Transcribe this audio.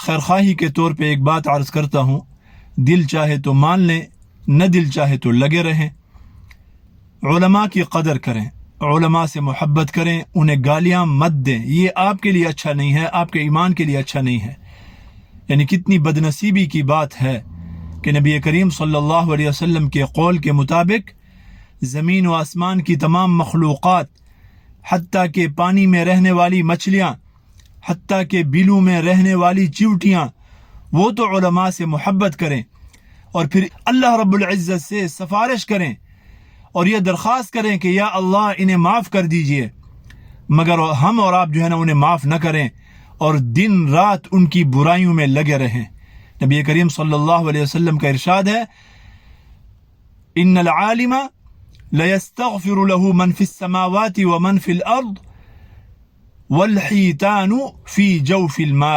खैरखाही के तौर पे एक बात अर्ज़ करता हूँ, दिल चाहे तो मान लें, न दिल चाहे तो लगे रहें। उलमा की कदर करें, उलमा से मोहब्बत करें, उन्हें गालियाँ मत दें। ये आपके लिए अच्छा नहीं है, आपके ईमान के लिए अच्छा नहीं है। यानी कितनी बदनसीबी की बात है कि नबी करीम सल्लल्लाहु अलैहि वसल्लम के कौल के मुताबिक ज़मीन व आसमान की तमाम मखलूक़ात, हत्ता के पानी में रहने वाली मछलियाँ, हत्ता के बिलों में रहने वाली चिवटियाँ, वो तो उलमा से मोहब्बत करें और फिर अल्लाह रब्बुल इज़्ज़त से सिफारिश करें और यह दरख्वास्त करें कि या अल्लाह इन्हें माफ़ कर दीजिए। मगर हम और आप जो है ना उन्हें माफ़ न करें और दिन रात उनकी बुराइयों में लगे रहें। नबी करीम सल्लल्लाहु अलैहि वसल्लम का इरशाद है, इन्नल आलिमा लयस्तग़फिरु लहू मन फिस समावाति व मन फिल अर्द वल हीतानु फी जौफिल मा।